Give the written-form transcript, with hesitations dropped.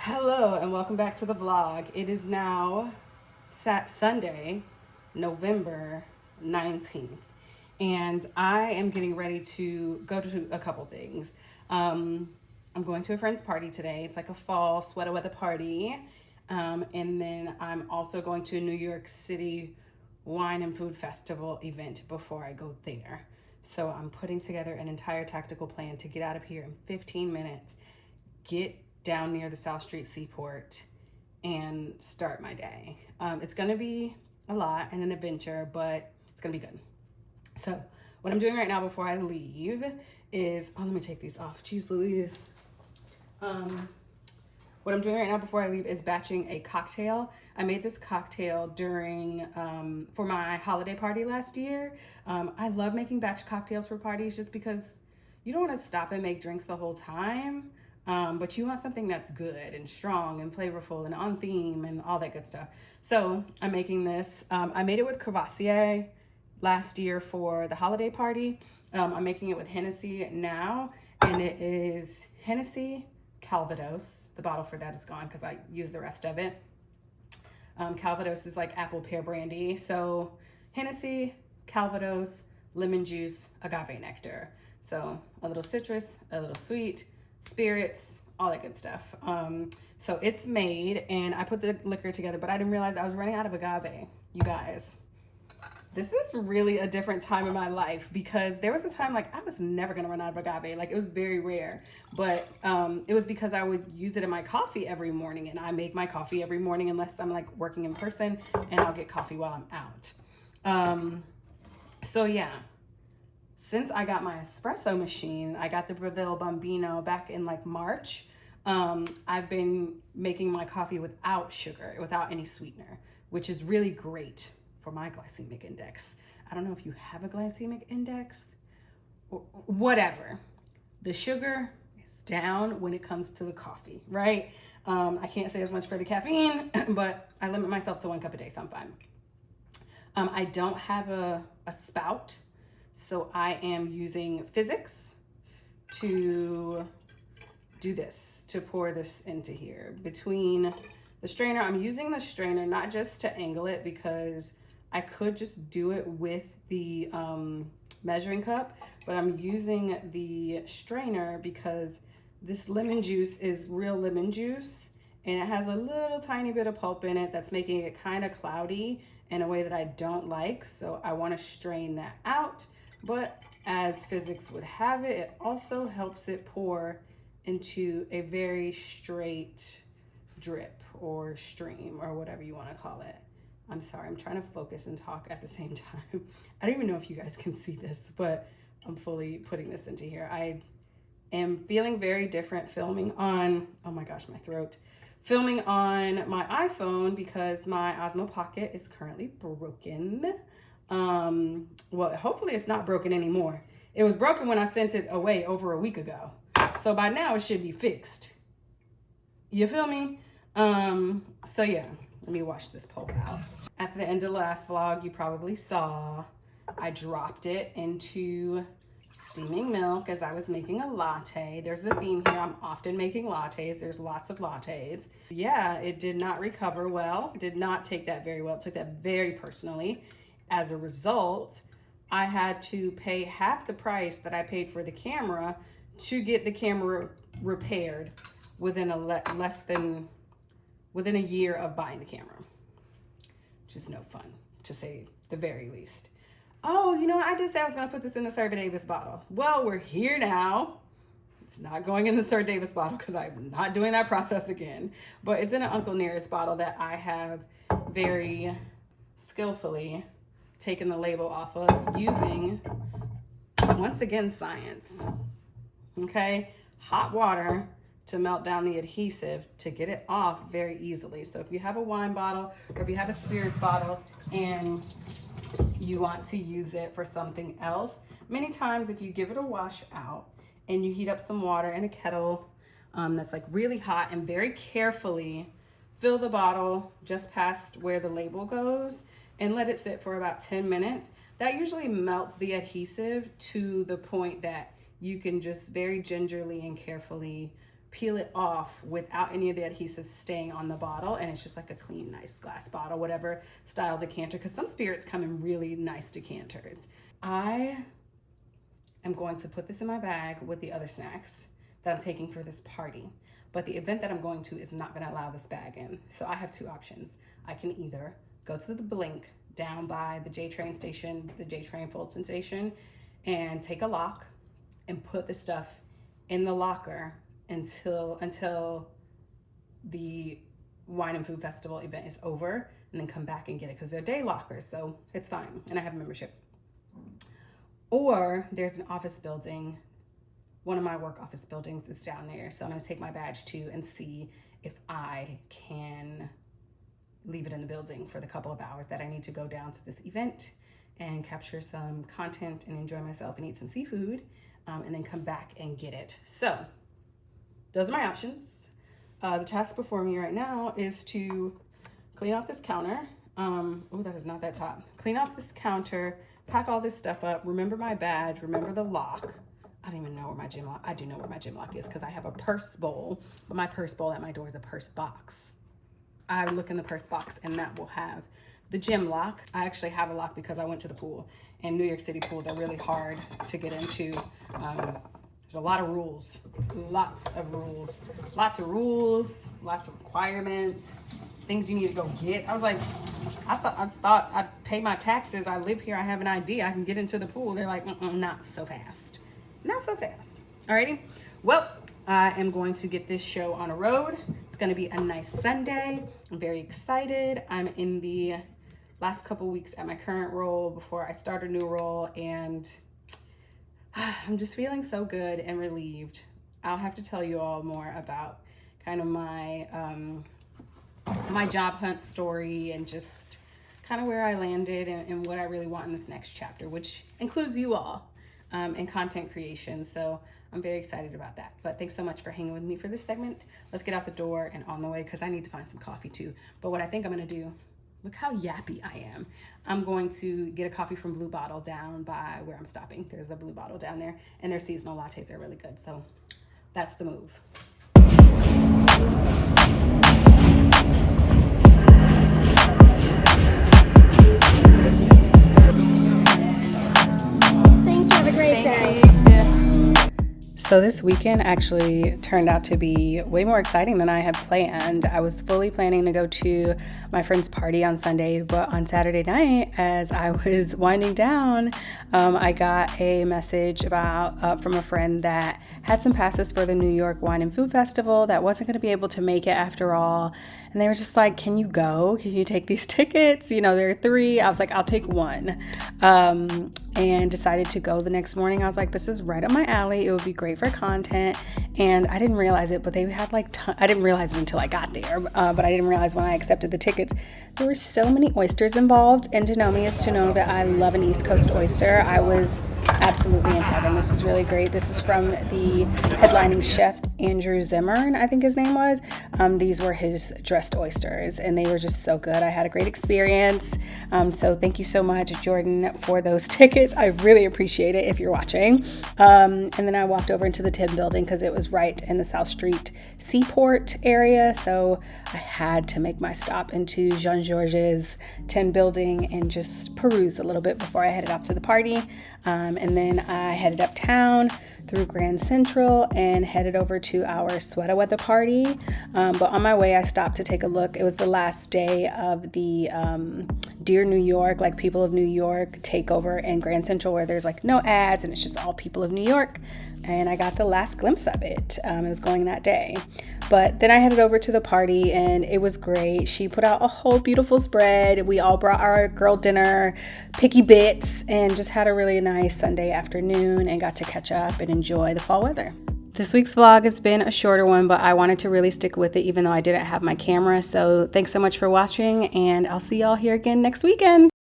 Hello and welcome back to the vlog. It is now Sunday, November 19th, and I am getting ready to go to a couple things. I'm going to a friend's party today. It's like a fall sweater weather party. And then I'm also going to a New York City wine and food festival event before I go there. So I'm putting together an entire tactical plan to get out of here in 15 minutes, get down near the South Street Seaport, and start my day. It's gonna be a lot and an adventure, but it's gonna be good. So what I'm doing right now before I leave is, let me take these off. Jeez Louise. What I'm doing right now before I leave is batching a cocktail. I made this cocktail for my holiday party last year. I love making batch cocktails for parties just because you don't want to stop and make drinks the whole time. But you want something that's good and strong and flavorful and on theme and all that good stuff. So I'm making this. I made it with Crevassier last year for the holiday party. I'm making it with Hennessy now, and it is Hennessy Calvados. The bottle for that is gone because I used the rest of it. Calvados is like apple pear brandy. So Hennessy, Calvados, lemon juice, agave nectar. So a little citrus, a little sweet, spirits, all that good stuff. So it's made, and I put the liquor together, but I didn't realize I was running out of agave. You guys, this is really a different time in my life, because there was a time like I was never gonna run out of agave. Like, it was very rare, but it was because I would use it in my coffee every morning, and I make my coffee every morning unless I'm like working in person, and I'll get coffee while I'm out. So yeah. Since I got my espresso machine, I got the Breville Bambino back in like March. I've been making my coffee without sugar, without any sweetener, which is really great for my glycemic index. I don't know if you have a glycemic index or whatever. The sugar is down when it comes to the coffee, right? I can't say as much for the caffeine, but I limit myself to 1 cup a day, so I'm fine. I don't have a spout. So I am using physics to do this, to pour this into here. Between the strainer, I'm using the strainer not just to angle it, because I could just do it with the measuring cup, but I'm using the strainer because this lemon juice is real lemon juice, and it has a little tiny bit of pulp in it that's making it kind of cloudy in a way that I don't like. So I want to strain that out. But as physics would have it, it also helps it pour into a very straight drip or stream or whatever you want to call it. I'm sorry, I'm trying to focus and talk at the same time. I don't even know if you guys can see this, but I'm fully putting this into here. I am feeling very different filming on, oh my gosh, my throat. Filming on my iPhone because my Osmo Pocket is currently broken. Well, hopefully it's not broken anymore. It was broken when I sent it away over a week ago. So by now it should be fixed. You feel me? So yeah, let me wash this pulp out. At the end of the last vlog, you probably saw I dropped it into steaming milk as I was making a latte. There's a theme here. I'm often making lattes. There's lots of lattes. Yeah, it did not recover well. It did not take that very well. It took that very personally. As a result, I had to pay half the price that I paid for the camera to get the camera repaired within within a year of buying the camera. Which is no fun, to say the very least. Oh, you know what? I did say I was gonna put this in the Sir Davis bottle. Well, we're here now. It's not going in the Sir Davis bottle because I'm not doing that process again. But it's in an Uncle Nearest bottle that I have very skillfully taken the label off of using, once again, science. Okay, hot water to melt down the adhesive to get it off very easily. So if you have a wine bottle or if you have a spirits bottle and you want to use it for something else, many times if you give it a wash out and you heat up some water in a kettle that's like really hot, and very carefully fill the bottle just past where the label goes and let it sit for about 10 minutes. That usually melts the adhesive to the point that you can just very gingerly and carefully peel it off without any of the adhesive staying on the bottle, and it's just like a clean, nice glass bottle, whatever style decanter, because some spirits come in really nice decanters. I am going to put this in my bag with the other snacks that I'm taking for this party, but the event that I'm going to is not going to allow this bag in. So I have two options. I can either go to the Blink down by the J-Train station, the J-Train Fulton station, and take a lock and put the stuff in the locker until the Wine and Food Festival event is over, and then come back and get it, because they're day lockers, so it's fine, and I have a membership. Or there's an office building, one of my work office buildings is down there, so I'm gonna take my badge too and see if I can leave it in the building for the couple of hours that I need to go down to this event and capture some content and enjoy myself and eat some seafood, and then come back and get it. So those are my options. The task before me right now is to clean off this counter. Oh, that is not that top. Clean off this counter, pack all this stuff up, remember my badge, remember the lock. I don't even know where my gym lock, I do know where my gym lock is because I have a purse bowl, but my purse bowl at my door is a purse box. I look in the purse box and that will have the gym lock. I actually have a lock because I went to the pool, and New York City pools are really hard to get into. There's a lot of rules, lots of rules, lots of requirements, things you need to go get. I was like, I thought I'd pay my taxes. I live here. I have an ID. I can get into the pool. They're like, not so fast. Not so fast. Alrighty. Well, I am going to get this show on a road. It's going to be a nice Sunday. I'm very excited. I'm in the last couple weeks at my current role before I start a new role, and I'm just feeling so good and relieved. I'll have to tell you all more about kind of my my job hunt story and just kind of where I landed and what I really want in this next chapter, which includes you all and content creation. So I'm very excited about that. But thanks so much for hanging with me for this segment. Let's get out the door and on the way, because I need to find some coffee too. But what I think I'm going to do, look how yappy I am. I'm going to get a coffee from Blue Bottle down by where I'm stopping. There's a Blue Bottle down there, and their seasonal lattes are really good. So that's the move. Thank you. Have a great day. So this weekend actually turned out to be way more exciting than I had planned. I was fully planning to go to my friend's party on Sunday, but on Saturday night, as I was winding down, I got a message from a friend that had some passes for the New York Wine and Food Festival that wasn't going to be able to make it after all. And they were just like, can you go? Can you take these tickets? You know, there are 3. I was like, I'll take 1. And decided to go the next morning. I was like, this is right up my alley. It would be great for content. And I didn't realize it, but they had I didn't realize it until I got there. But I didn't realize when I accepted the tickets, there were so many oysters involved. And to know me is to know that I love an East Coast oyster. I was absolutely in heaven. This is really great. This is from the headlining chef, Andrew Zimmern, I think his name was. These were his dressed oysters, and they were just so good. I had a great experience. So thank you so much, Jordan, for those tickets. I really appreciate it if you're watching. And then I walked over into the Tim building because it was right in the South Street Seaport area. So I had to make my stop into Jean Georges Tim building and just peruse a little bit before I headed off to the party. And then I headed uptown through Grand Central and headed over to our sweater weather party. But on my way, I stopped to take a look. It was the last day of the Dear New York, like People of New York takeover in Grand Central, where there's like no ads and it's just all people of New York. And I got the last glimpse of it. It was going that day. But then I headed over to the party and it was great. She put out a whole beautiful spread. We all brought our girl dinner, picky bits, and just had a really nice Sunday afternoon and got to catch up and enjoy the fall weather. This week's vlog has been a shorter one, but I wanted to really stick with it even though I didn't have my camera. So thanks so much for watching, and I'll see y'all here again next weekend.